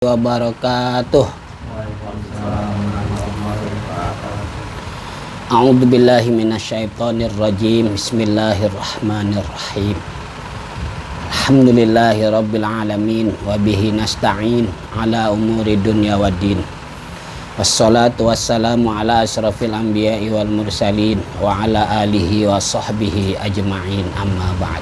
wabarakatuh. A'udzu billahi minasyaitonir rajim. Bismillahirrahmanirrahim. Alhamdulillahi rabbil alamin wa bihi nasta'in ala umuri dunya waddin. Wassalatu wassalamu ala asrafil anbiya'i wal mursalin wa ala alihi wa sahbihi ajma'in, amma ba'd.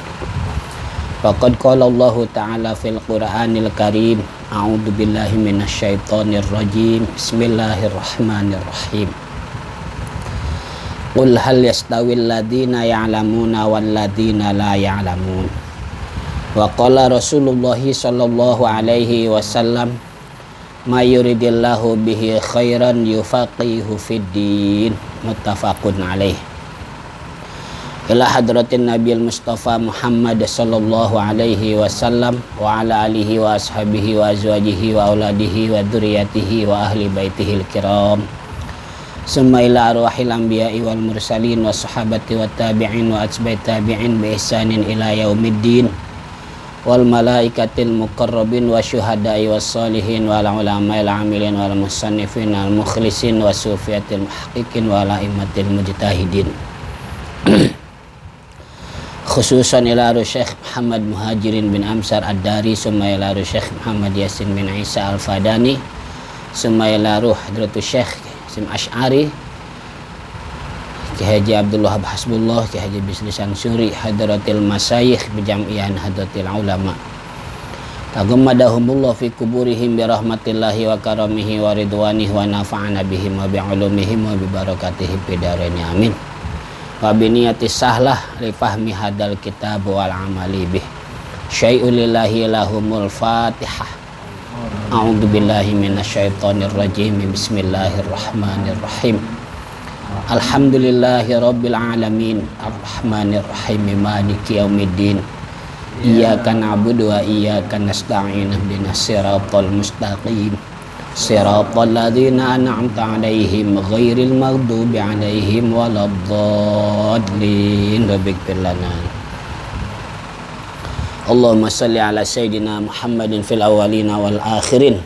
Faqad qala Allah ta'ala fil Qur'anil Karim, a'udzu billahi minasyaitonir rajim. Bismillahirrahmanirrahim. Qul hal yastawil ladzina ya'lamuna wal ladzina la ya'lamun. Wa qala Rasulullah sallallahu alaihi wasallam, ma yuridillahu bihi khairan yufaqihu fid din. Muttafaqun alaih. Ila hadratin Nabil Mustafa Muhammad sallallahu alaihi wasallam wa ala alihi wa ashabihi wa azwajihi wa auladihi wa dzurriyyatihi wa ahli baitihil kiram. Summa ila arwahil anbiya'i wal mursalin wa sahabati wa tabi'in wa atba'i tabi'in bi ihsanin ila yaumiddin. Wal malaikatil muqarrabin wa syuhada'i was salihin wal ulama'il amilin wal musannifin al mukhlisin wa sufiyatil muhaqqiqin wa la'immatil mujtahidin. Khususan ila Syekh Muhammad Muhajirin bin Amsar Ad-Dari, summa ila Syekh Muhammad Yasin bin Isa Al-Fadani, summa ila Hadratus Syekh Sim Asy'ari, Ki Haji Abdullah Hasbullah, Ki Haji Bisri Sansuri, Hadratil Masyayikh bi Jam'iyan Hadratil Ulama. Tagammadahumullah fi kuburihim bi rahmatillahi wa karamihi wa ridwanihi wa nafa'ana bihim wa bi ulumihim wa bi barakatihim fid dharain, amin. Wa biniyati sahlah li fahmi hadal kitab wal amali bih. Syai'ul lillahi lahumul fatihah. A'udzu billahi minasyaitonir rajim. Bismillahirrahmanirrahim. Alhamdulillahi rabbil alamin, arrahmanir rahim, maliki yaumiddin. Iyyaka na'budu wa iyyaka nasta'in, ihdinas siratal mustaqim. Siratal ladzina an'amta 'alaihim ghairil maghdubi 'alaihim waladdallin. Rabbighfir lana. Allahumma shalli ala sayyidina Muhammadin fil awwalina wal akhirin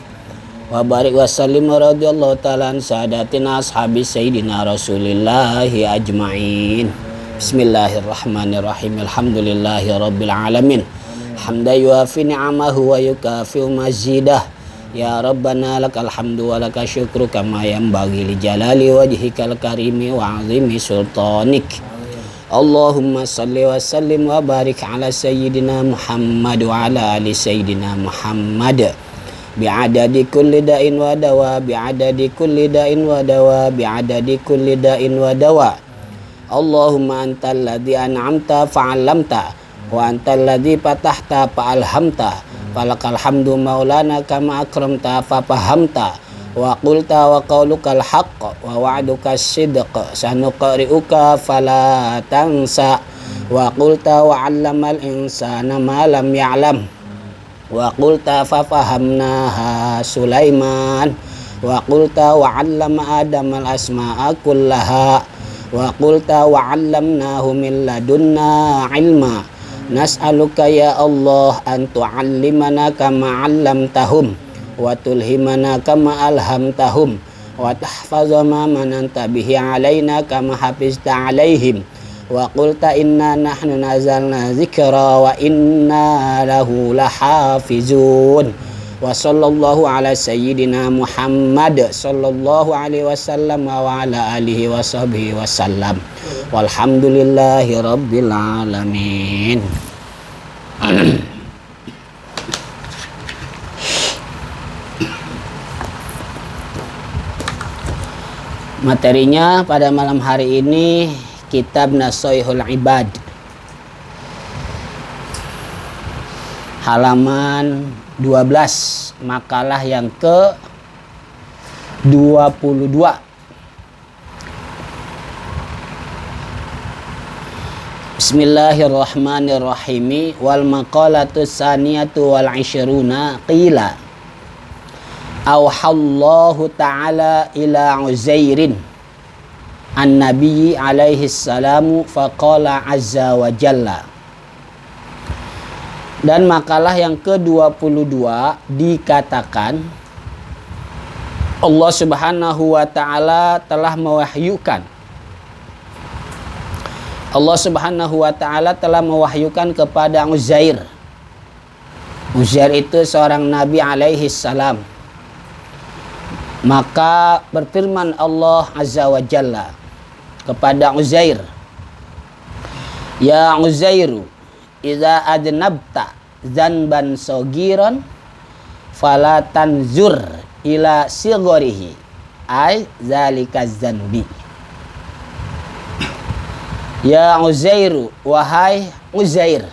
wa barik wa sallim wa radhiyallahu ta'ala an sadatina ashabi sayyidina Rasulillahi ajma'in. Bismillahirrahmanirrahim. Alhamdulillahi rabbil alamin. Hamdan yuafi ni'amahu wa yukafi'u mazidah. Ya Rabbana lakal hamdu wa lakal syukru kama yanbaghi li jalali wajhikal karimi wa 'azimi sultanik. Allahumma salli wa sallim wa barik ala sayyidina Muhammad wa ala ali sayyidina Muhammad bi'adadi kulli da'in wa dawa, bi'adadi kulli da'in wa dawa, bi'adadi kulli da'in wa dawa. Allahumma antal ladzi an'amta fa'allamta wa antal ladzi fatahta fa'alhamta. Falakal hamdu maulana kama akramta fafahamta wa qulta wa qaulukal haqq wa wa'dukas sidq sanuqri'uka fala tansa wa qulta wa 'allamal insana ma lam ya'lam wa qulta fafahamnaha Sulaiman wa qulta wa 'allama Adamal asma'a kullaha wa qulta wa 'allamnahu min ladunna 'ilma. Nas'aluka ya Allah an tu'allimana kama 'allamtahum wa tulhimana kama alhamtahum wa tahfaza ma mananta bihi 'alaina kama hafizta 'alaihim wa qulta inna nahnu nazzalna dzikra wa inna lahu lahafizun. Wa sallallahu ala sayyidina Muhammad sallallahu alaihi wasallam wa ala alihi wa sahbihi wasallam. Walhamdulillahi rabbil alamin. Materinya pada malam hari ini kitab Nasaihul Ibad, halaman 12, makalah yang ke 22. Bismillahirrahmanirrahim. Wal maqalatu saniyatu wal 'ishruna qila auhallahu ta'ala ila Uzairin an-nabi alaihi salamu faqala azza wa jalla. Dan makalah yang ke-22 dikatakan Allah Subhanahu wa taala telah mewahyukan Allah Subhanahu wa taala telah mewahyukan kepada Uzair. Uzair itu seorang nabi alaihi salam. Maka berfirman Allah Azza wa Jalla kepada Uzair, "Ya Uzairu, idza adnabta dzanban sagiran fala tanzur ila sigharihi ay zalika dzanbi." Ya Uzairu, wahai Uzair.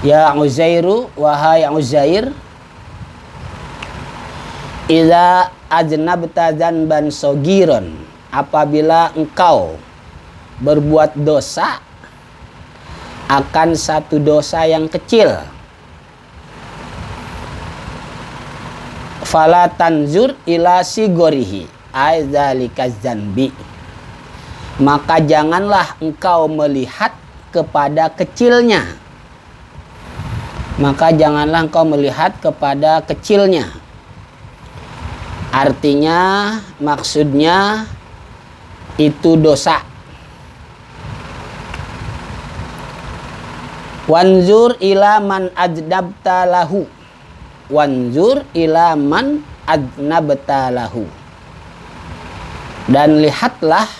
Ya Uzairu, wahai Uzair. Idza ajnabta dzanban sagiran, apabila engkau berbuat dosa akan satu dosa yang kecil, fala tanzur ila sigorihi ay dzalika dzanbi, maka janganlah engkau melihat kepada kecilnya. Maka janganlah engkau melihat kepada kecilnya. Artinya, maksudnya itu dosa. Wanzur ila man adnabta lahu. Wanzur ila man adnabta lahu. Dan lihatlah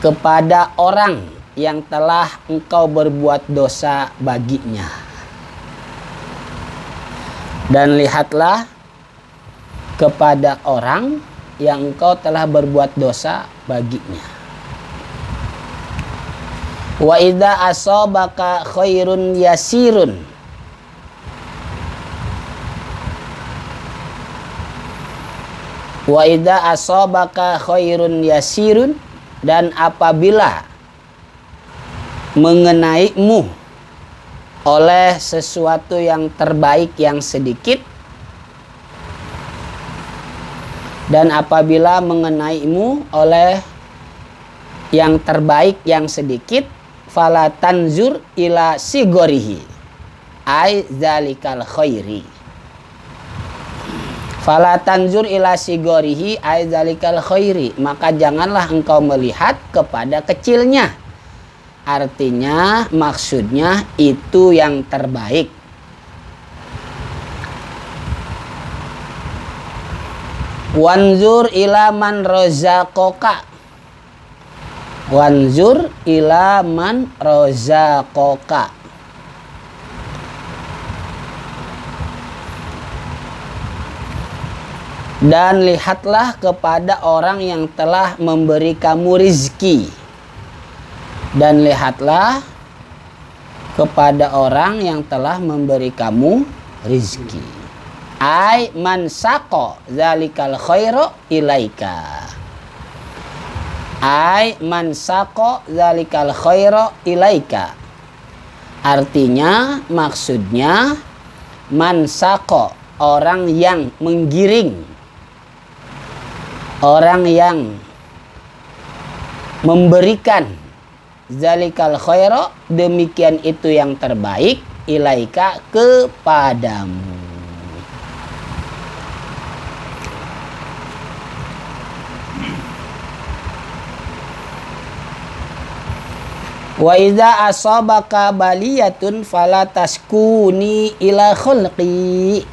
kepada orang yang telah engkau berbuat dosa baginya. Dan lihatlah kepada orang yang engkau telah berbuat dosa baginya. Wa idza asabaka khairun yasirun. Wa idza asabaka khairun yasirun, dan apabila mengenaimu oleh sesuatu yang terbaik yang sedikit, dan apabila mengenaimu oleh yang terbaik yang sedikit, fala tanzur ila sigorihi ay zalikal khairi. Fala tanzur ila sigorihi ay zalikal khairi, maka janganlah engkau melihat kepada kecilnya. Artinya, maksudnya itu yang terbaik. Wanzur ila man razaqaka. Wanzur ila man razaqaka. Dan lihatlah kepada orang yang telah memberi kamu rizki. Dan lihatlah kepada orang yang telah memberi kamu rizki. Ai man saqo zalikal khairu ilaika. Ai man saqo zalikal khairu ilaika. Artinya, maksudnya man saqo, orang yang menggiring, orang yang memberikan, zalikal khairu, demikian itu yang terbaik, ilaika, kepadamu. Wa idza asabaka baliyatun fala taskuni ila khulqi.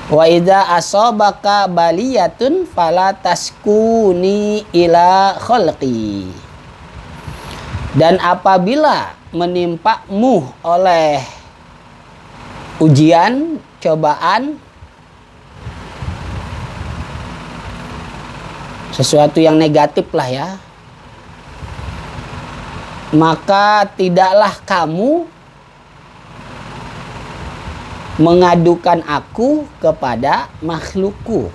Wa idza asabaka baliyatun fala taskuni ila khulqi. Dan apabila menimpamu oleh ujian, cobaan, sesuatu yang negatif lah ya, maka tidaklah kamu mengadukan aku kepada makhlukku.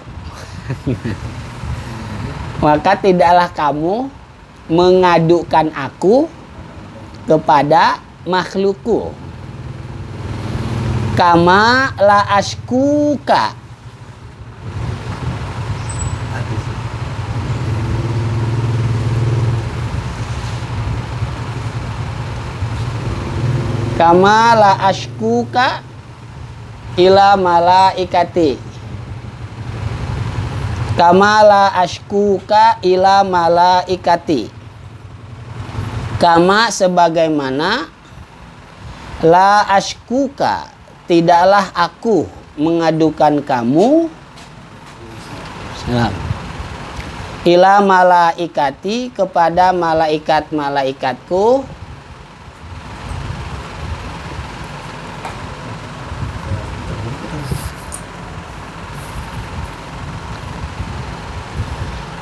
Maka tidaklah kamu mengadukan aku kepada makhlukku. Kama la askuka. Kama la askuka ila malaikati. Kama la ashkuka ila malaikati. Kama sebagaimana la ashkuka tidaklah aku mengadukan kamu ila malaikati kepada malaikat-malaikatku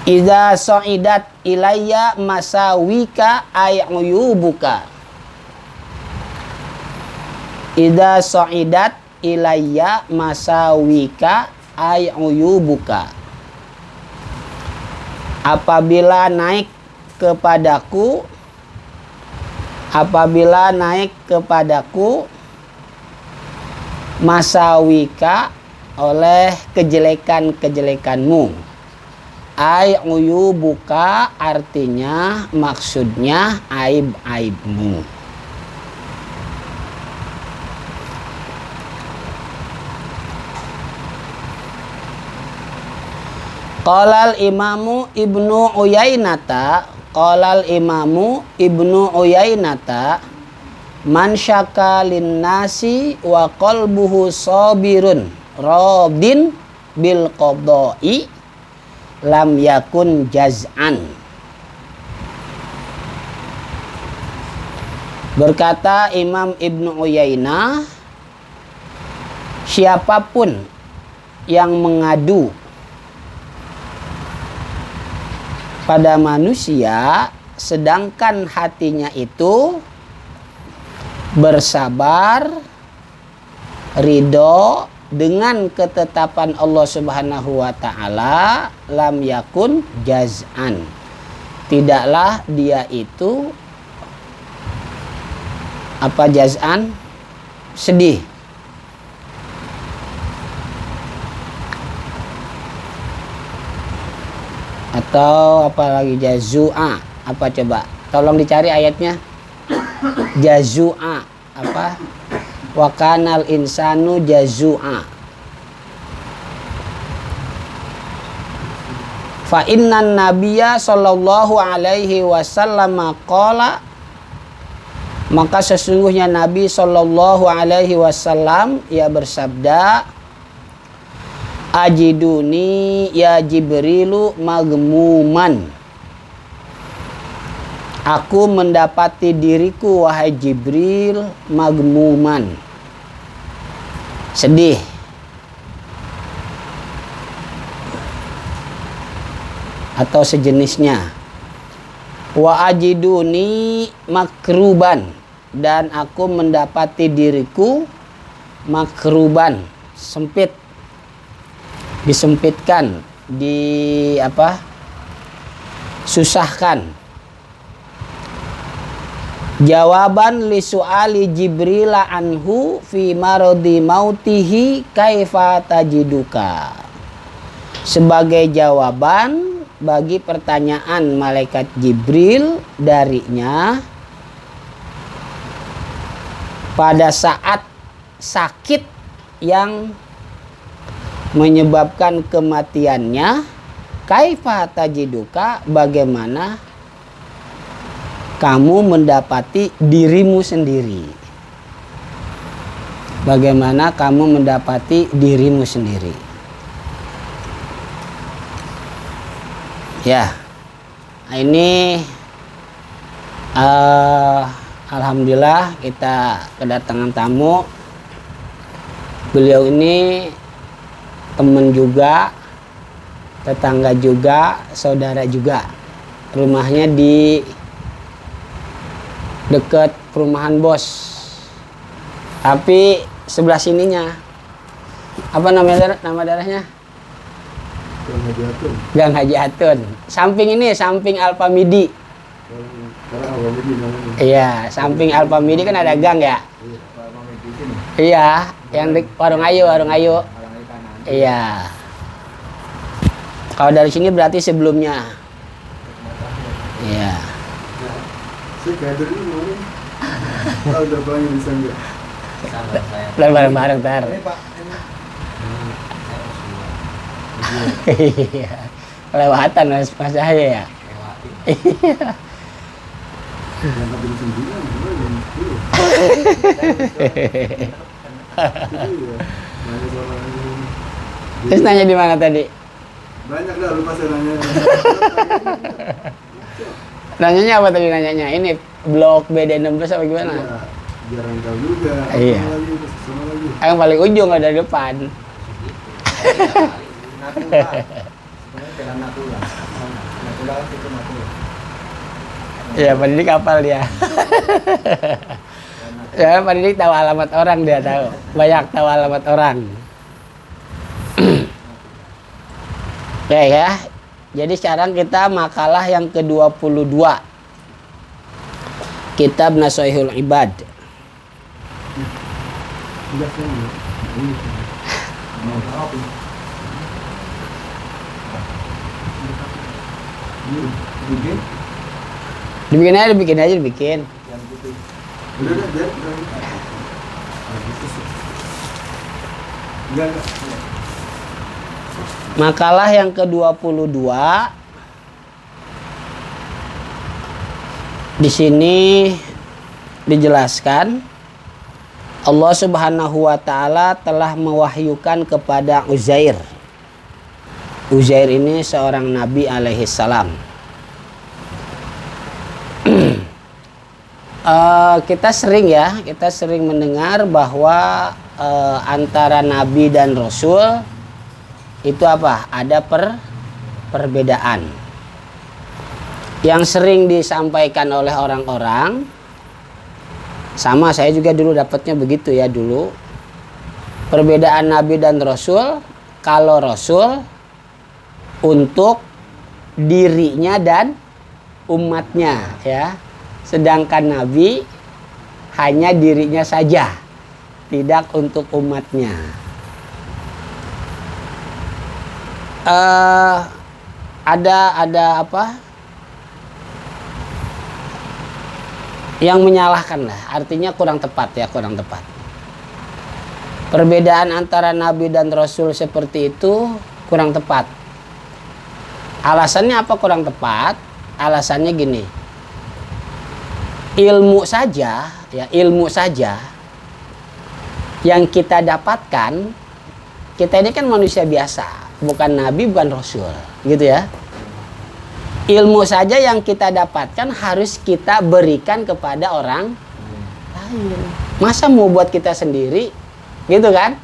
iza so'idat ilayya masawika ay'uyubuka. Iza so'idat ilayya masawika ay'uyubuka. Apabila naik kepadaku masawika oleh kejelekan-kejelekanmu. Ay'uyubuka artinya maksudnya aib-aibmu. Qalal imamu Ibnu Uyainata man syaka linnasi wa qalbuhu sabirun radin bil qada'i lam yakun jaz'an. Berkata Imam Ibnu Uyainah, siapapun yang mengadu pada manusia sedangkan hatinya itu bersabar, ridho dengan ketetapan Allah Subhanahu wa taala, lam yakun jaz'an. Tidaklah dia itu apa jaz'an? Sedih. Atau apalagi jazua, apa coba? Tolong dicari ayatnya. Jazua apa? Wa kanal insanu jazua. Fa innan nabiyya sallallahu alaihi wasallam qala, maka sesungguhnya Nabi sallallahu alaihi wasallam ia bersabda, ajiduni ya Jibrilu magmuman. Aku mendapati diriku wahai Jibril magmuman, sedih. Atau sejenisnya. Wa ajiduni makruban, dan aku mendapati diriku makruban, sempit, disempitkan, di apa? Susahkan. Jawaban li su'ali Jibril anhu fi maradi mautihi kaifa tajiduka. Sebagai jawaban bagi pertanyaan malaikat Jibril darinya pada saat sakit yang menyebabkan kematiannya, kaifa tajiduka, bagaimana kamu mendapati dirimu sendiri. Bagaimana kamu mendapati dirimu sendiri. Ya, ini alhamdulillah kita kedatangan tamu. Beliau ini teman juga, tetangga juga, saudara juga. Rumahnya di dekat perumahan Bos, tapi sebelah sininya apa namanya, nama daerahnya Gang Haji Atun. Samping ini, samping Alpamidi. Iya, samping Alpamidi kan ada gang ya. Iya, yang di Warung Ayu. Iya. Kalau dari sini berarti sebelumnya. Iya. Bareng-bareng ntar. Iya. Kelewatan mas saya ya. Iya. Terus nanya di mana tadi? Banyak dah lupa saya nanya. Nanyanya apa tadi nanyanya? Ini blok BD16 apa gimana? Ya, jarang tahu juga. Iya. Sama lagi. Yang paling ujung ada di depan. Natula. Sebenarnya jalan Natula. Natula itu Natula. Iya, pendidik kapal dia. Ya, pendidik tahu alamat orang dia tahu. Banyak tahu alamat orang. Oke ya. Jadi sekarang kita makalah yang ke-22. Kitab Nashihul Ibad. Dibikin aja. Makalah yang ke-22 di sini dijelaskan Allah Subhanahu wa taala telah mewahyukan kepada Uzair. Uzair ini seorang nabi alaihi salam. Kita sering mendengar bahwa antara nabi dan rasul itu apa? Ada perbedaan. Yang sering disampaikan oleh orang-orang, sama saya juga dulu dapatnya begitu ya dulu. Perbedaan nabi dan rasul, kalau rasul untuk dirinya dan umatnya ya. Sedangkan nabi hanya dirinya saja, tidak untuk umatnya. Ada apa yang menyalahkan lah, artinya kurang tepat. Perbedaan antara nabi dan rasul seperti itu kurang tepat. Alasannya apa kurang tepat? Alasannya gini, ilmu saja yang kita dapatkan, kita ini kan manusia biasa, bukan nabi, bukan rasul, gitu ya. Ilmu saja yang kita dapatkan harus kita berikan kepada orang lain. Masa mau buat kita sendiri, gitu kan?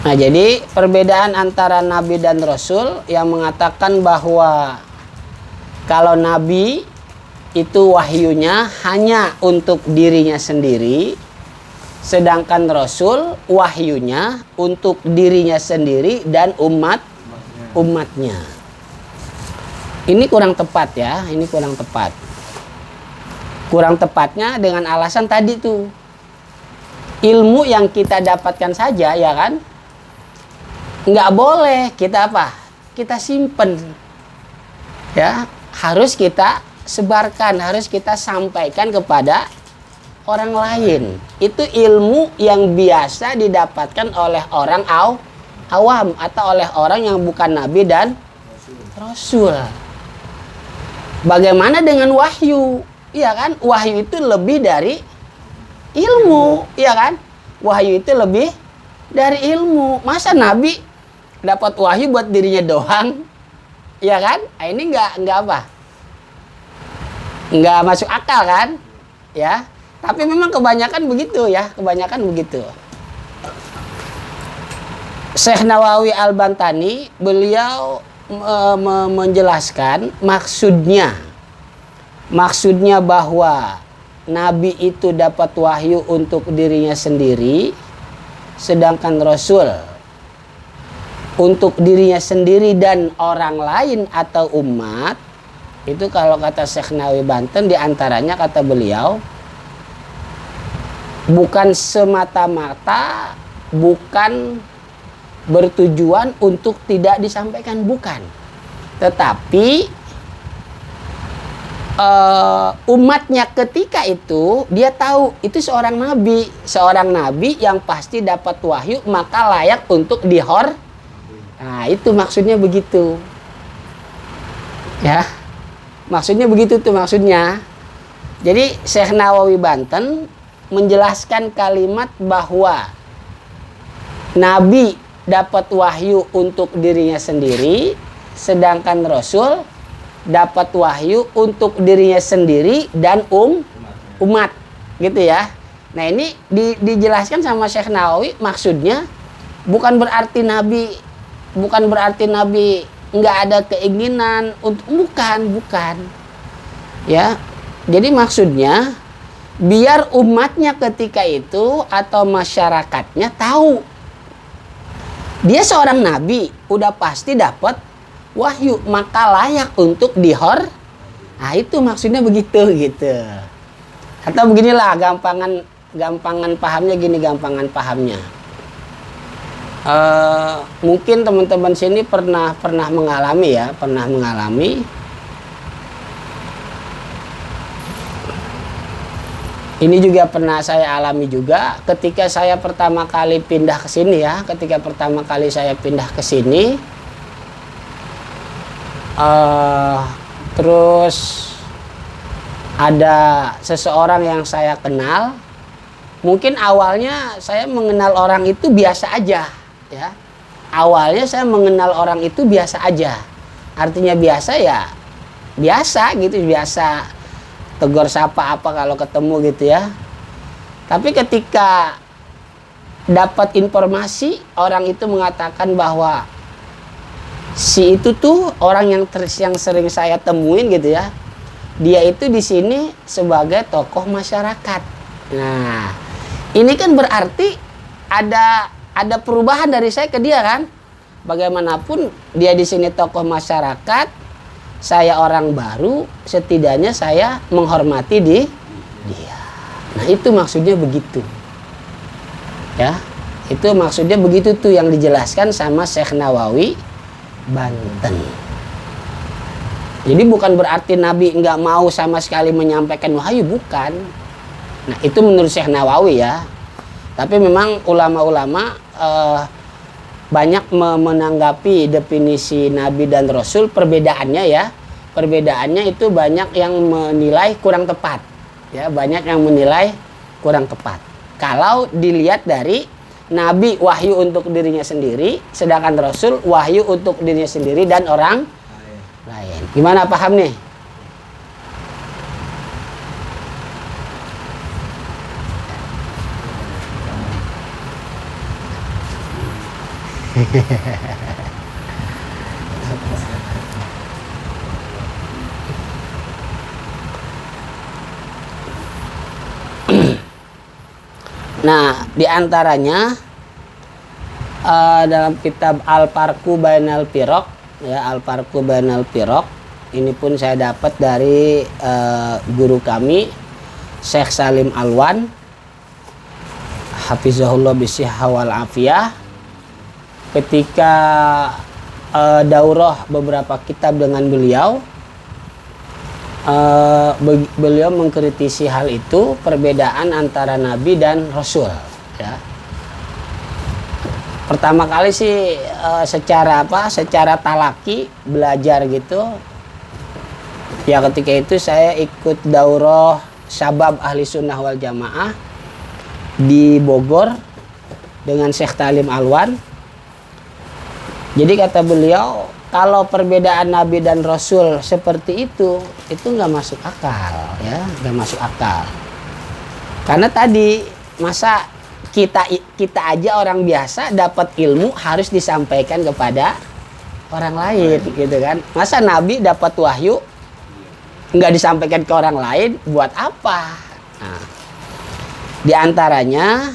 Nah, jadi perbedaan antara nabi dan rasul yang mengatakan bahwa kalau nabi itu wahyunya hanya untuk dirinya sendiri, sedangkan rasul wahyunya untuk dirinya sendiri dan umatnya. Ini kurang tepat ya, ini kurang tepat. Kurang tepatnya dengan alasan tadi tuh. Ilmu yang kita dapatkan saja ya kan, nggak boleh kita apa? Kita simpen. Ya, harus kita sebarkan, harus kita sampaikan kepada orang lain. Itu ilmu yang biasa didapatkan oleh orang awam atau oleh orang yang bukan nabi dan rasul. Bagaimana dengan wahyu? Iya kan? Wahyu itu lebih dari ilmu, iya kan? Wahyu itu lebih dari ilmu. Masa nabi dapat wahyu buat dirinya doang? Iya kan? Nah, ini enggak apa? Enggak masuk akal kan? Ya. Tapi memang kebanyakan begitu ya, kebanyakan begitu. Syekh Nawawi Al-Bantani beliau menjelaskan maksudnya bahwa nabi itu dapat wahyu untuk dirinya sendiri, sedangkan rasul untuk dirinya sendiri dan orang lain atau umat. itu kalau kata Syekh Nawawi Banten, diantaranya kata beliau, bukan semata-mata, bukan bertujuan untuk tidak disampaikan, bukan. Tetapi umatnya ketika itu, dia tahu itu seorang nabi yang pasti dapat wahyu, maka layak untuk Nah, itu maksudnya begitu. Ya. Maksudnya begitu tuh maksudnya. Jadi Syekh Nawawi Banten menjelaskan kalimat bahwa nabi dapat wahyu untuk dirinya sendiri, sedangkan Rasul dapat wahyu untuk dirinya sendiri dan umat, gitu ya. Nah, ini dijelaskan sama Syekh Nawawi, maksudnya bukan berarti nabi nggak ada keinginan untuk, bukan ya. Jadi maksudnya biar umatnya ketika itu atau masyarakatnya tahu dia seorang nabi, udah pasti dapat wahyu, maka layak untuk Nah, itu maksudnya begitu gitu. Atau beginilah gampangan pahamnya gini, mungkin teman-teman sini pernah mengalami. Ini juga pernah saya alami juga ketika saya pertama kali pindah ke sini ya. Ketika pertama kali saya pindah ke sini, terus ada seseorang yang saya kenal. Mungkin awalnya saya mengenal orang itu biasa aja, ya. Awalnya saya mengenal orang itu biasa aja. Artinya biasa ya, biasa gitu, biasa tegur sapa apa kalau ketemu gitu ya. Tapi ketika dapat informasi, orang itu mengatakan bahwa si itu tuh orang yang sering saya temuin gitu ya. Dia itu di sini sebagai tokoh masyarakat. Nah, ini kan berarti ada perubahan dari saya ke dia kan. Bagaimanapun dia di sini tokoh masyarakat, saya orang baru, setidaknya saya menghormati dia. Nah, itu maksudnya begitu. Ya, itu maksudnya begitu tuh yang dijelaskan sama Syekh Nawawi Banten. Jadi bukan berarti Nabi nggak mau sama sekali menyampaikan wahyu, bukan. Nah, itu menurut Syekh Nawawi ya. Tapi memang ulama-ulama banyak menanggapi definisi Nabi dan Rasul, perbedaannya ya. Perbedaannya itu banyak yang menilai kurang tepat. Ya, banyak yang menilai kurang tepat. Kalau dilihat dari Nabi wahyu untuk dirinya sendiri, sedangkan Rasul wahyu untuk dirinya sendiri dan orang lain. Gimana paham nih? Nah, diantaranya dalam kitab Al-Farqu Bainal Firaq, ya, Al-Farqu Bainal Firaq, ini pun saya dapat dari guru kami Syekh Salim Alwan, hafizahullah bisihha wal afiyah. Ketika daurah beberapa kitab dengan beliau, beliau mengkritisi hal itu, perbedaan antara Nabi dan Rasul ya. Pertama kali sih secara talaki belajar gitu ya. Ketika itu saya ikut daurah Syabab Ahli Sunnah wal Jamaah di Bogor dengan Syekh Salim Alwan. Jadi kata beliau, kalau perbedaan Nabi dan Rasul seperti itu nggak masuk akal ya, nggak masuk akal. Karena tadi masa kita aja orang biasa dapat ilmu harus disampaikan kepada orang lain gitu kan. Masa Nabi dapat wahyu nggak disampaikan ke orang lain, buat apa? Nah, diantaranya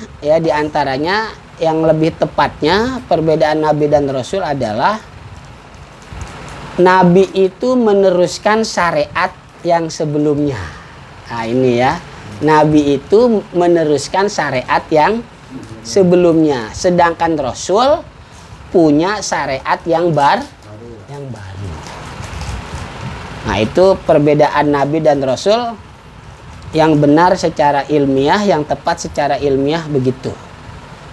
yang lebih tepatnya perbedaan Nabi dan Rasul adalah Nabi itu meneruskan syariat yang sebelumnya. Nah ini ya, Nabi itu meneruskan syariat yang sebelumnya, sedangkan Rasul punya syariat yang baru. Nah itu perbedaan Nabi dan Rasul yang benar secara ilmiah, yang tepat secara ilmiah begitu.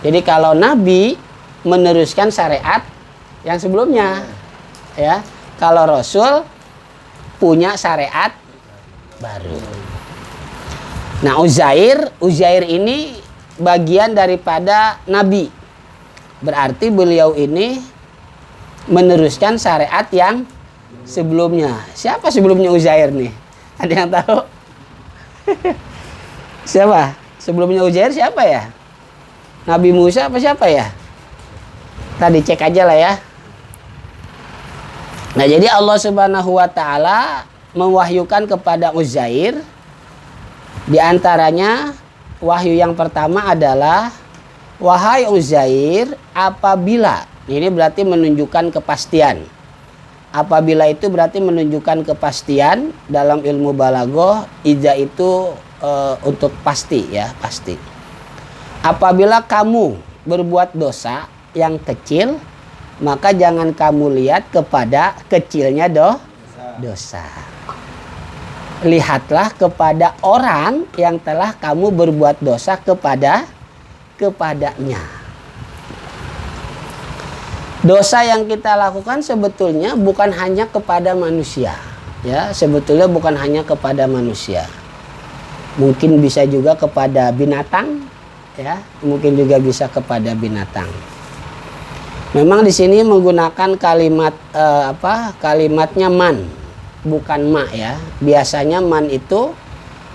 Jadi kalau Nabi meneruskan syariat yang sebelumnya, ya, kalau Rasul punya syariat baru. Nah Uzair ini bagian daripada Nabi. Berarti beliau ini meneruskan syariat yang sebelumnya. Siapa sebelumnya Uzair nih? Ada yang tahu? Siapa? Sebelumnya Uzair siapa ya? Nabi Musa apa siapa ya? Tadi cek aja lah ya. Nah jadi Allah Subhanahu wa ta'ala mewahyukan kepada Uzair. Di antaranya wahyu yang pertama adalah, wahai Uzair, apabila, ini berarti menunjukkan kepastian. Apabila itu berarti menunjukkan kepastian. Dalam ilmu balaghah, iza itu untuk pasti ya, pasti. Apabila kamu berbuat dosa yang kecil, maka jangan kamu lihat kepada kecilnya dosa. Lihatlah kepada orang yang telah kamu berbuat dosa kepadanya. Dosa yang kita lakukan sebetulnya bukan hanya kepada manusia, ya, sebetulnya bukan hanya kepada manusia. Mungkin bisa juga kepada binatang, ya, mungkin juga bisa kepada binatang. Memang di sini menggunakan kalimat kalimatnya man, bukan ma ya. Biasanya man itu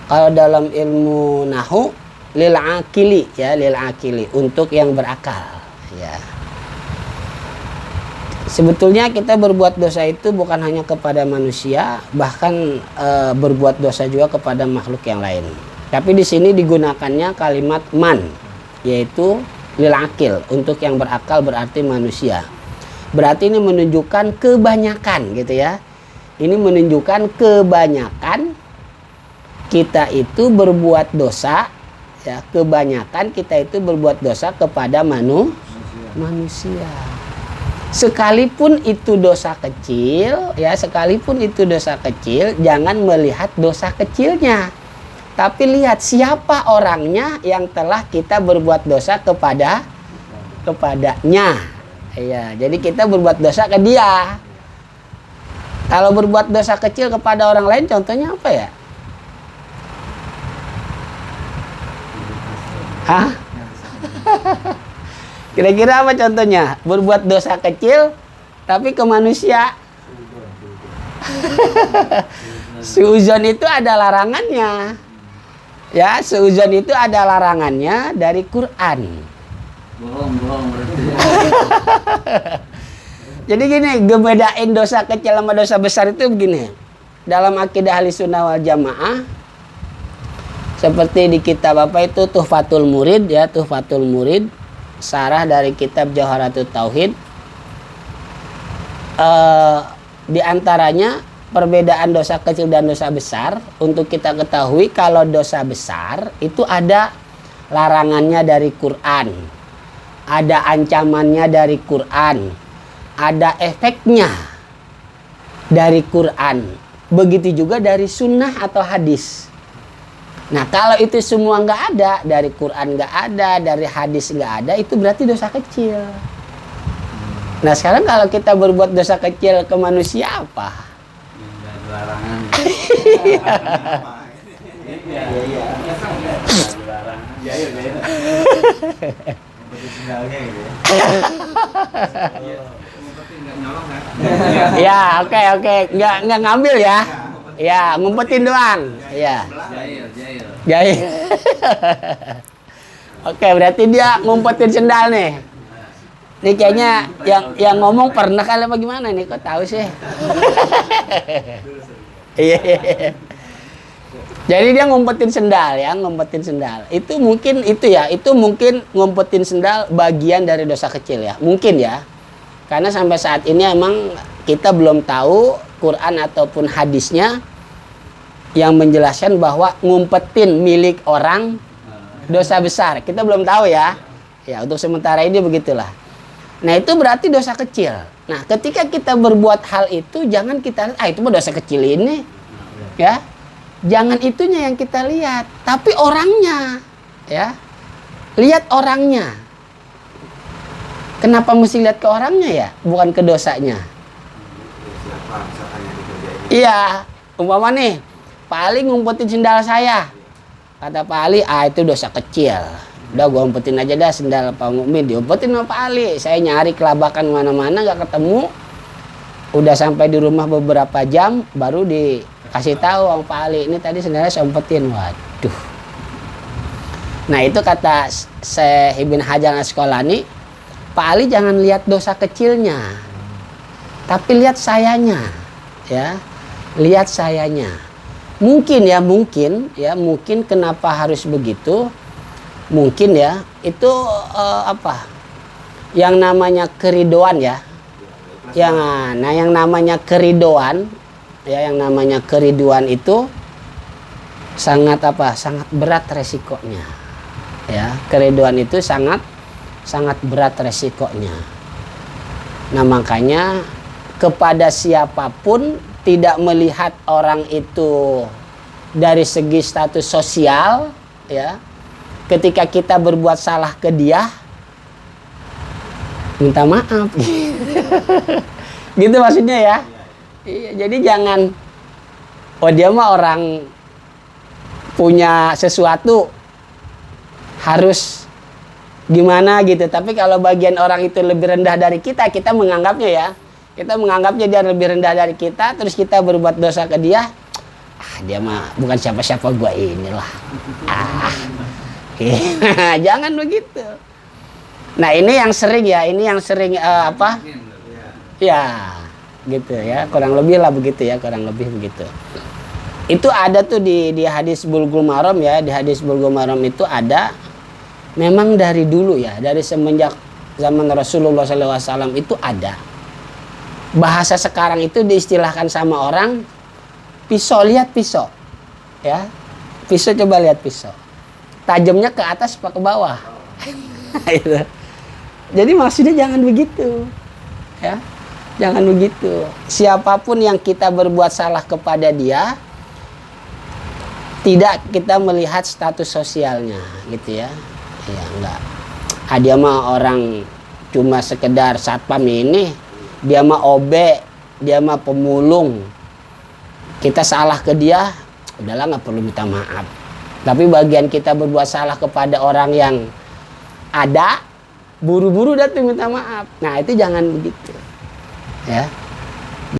kalau dalam ilmu nahu lil akili ya, lil akili, untuk yang berakal, ya. Sebetulnya kita berbuat dosa itu bukan hanya kepada manusia, bahkan berbuat dosa juga kepada makhluk yang lain. Tapi di sini digunakannya kalimat man, yaitu lil akil, untuk yang berakal, berarti manusia. Berarti ini menunjukkan kebanyakan gitu ya. Ini menunjukkan kebanyakan kita itu berbuat dosa, ya, kebanyakan kita itu berbuat dosa kepada manusia. Sekalipun itu dosa kecil, ya, sekalipun itu dosa kecil, jangan melihat dosa kecilnya, tapi lihat siapa orangnya yang telah kita berbuat dosa kepadanya. Ya, jadi kita berbuat dosa ke dia. Kalau berbuat dosa kecil kepada orang lain, contohnya apa ya? Hah? Kira-kira apa contohnya? Berbuat dosa kecil tapi ke manusia. Suuzon itu ada larangannya. Ya, suuzon itu ada larangannya dari Quran. Bohong berarti. Jadi gini, ngebedain dosa kecil sama dosa besar itu begini. Dalam akidah Ahlussunnah wal Jamaah, seperti di kitab apa itu, Tuhfatul Murid ya, Tuhfatul Murid, sarah dari kitab Jawharatul Tauhid. Di antaranya perbedaan dosa kecil dan dosa besar. Untuk kita ketahui, kalau dosa besar itu ada larangannya dari Quran, ada ancamannya dari Quran, ada efeknya dari Quran, begitu juga dari sunnah atau hadis. Nah kalau itu semua nggak ada, dari Quran nggak ada, dari hadis nggak ada, itu berarti dosa kecil. Nah sekarang kalau kita berbuat dosa kecil ke manusia apa? Nggak ada larangan. Ya oke, nggak ngambil ya. Ya, ngumpetin doang. Iya. Jahil. Oke, berarti dia ngumpetin sendal nih. Ini kayaknya yang ngomong pernah kali apa gimana nih? Kok tahu sih? Iya. Jadi dia ngumpetin sendal ya, ngumpetin sendal. Itu mungkin ngumpetin sendal bagian dari dosa kecil ya. Mungkin ya. Karena sampai saat ini emang kita belum tahu Quran ataupun hadisnya yang menjelaskan bahwa ngumpetin milik orang dosa besar. Kita belum tahu ya. Ya, untuk sementara ini begitulah. Nah, itu berarti dosa kecil. Nah, ketika kita berbuat hal itu, jangan kita itu mah dosa kecil ini. Ya. Jangan itunya yang kita lihat, tapi orangnya. Ya. Lihat orangnya. Kenapa mesti lihat ke orangnya ya, bukan ke dosanya? Iya, umpama nih, Pak Ali ngumpetin sendal saya. Kata Pak Ali, itu dosa kecil. Udah gue umpetin aja dah sendal Pak Mukmin, diumpetin sama Pak Ali. Saya nyari kelabakan mana-mana gak ketemu. Udah sampai di rumah beberapa jam baru dikasih tahu sama Pak Ali, ini tadi sendalnya saya umpetin. Waduh. Nah, itu kata Syekh Ibn Hajar Al-Asqalani, Pak Ali jangan lihat dosa kecilnya. Tapi lihat sayanya. Ya. Lihat sayanya. Mungkin kenapa harus begitu? Mungkin ya, itu yang namanya keridoan ya. Yang namanya keridoan itu sangat berat resikonya. Ya, keridoan itu sangat berat resikonya. Nah, makanya kepada siapapun tidak melihat orang itu dari segi status sosial, ya. Ketika kita berbuat salah ke dia, minta maaf. Gitu maksudnya ya. Iya, jadi jangan, dia mah orang punya sesuatu harus gimana gitu. Tapi kalau bagian orang itu lebih rendah dari kita menganggapnya ya. Kita menganggapnya dia lebih rendah dari kita, terus kita berbuat dosa ke dia. Dia mah bukan siapa-siapa gua inilah. Jangan begitu. Nah, ini yang sering ya, Ya, gitu ya, kurang lebih begitu. Itu ada tuh di hadis Bulughul Maram ya, di hadis Bulughul Maram itu ada, memang dari dulu ya, dari semenjak zaman Rasulullah SAW itu ada. Bahasa sekarang itu diistilahkan sama orang, pisau, lihat pisau. Ya. Pisau, coba lihat pisau. Tajamnya ke atas apa ke bawah? Jadi maksudnya jangan begitu. Ya. Jangan begitu. Siapapun yang kita berbuat salah kepada dia, tidak kita melihat status sosialnya, gitu ya. Ya enggak. Dia mah orang cuma sekedar satpam ini, dia mah OB, dia mah pemulung. Kita salah ke dia, udahlah nggak perlu minta maaf. Tapi bagian kita berbuat salah kepada orang yang ada, buru-buru datang minta maaf. Nah, itu jangan begitu. Ya.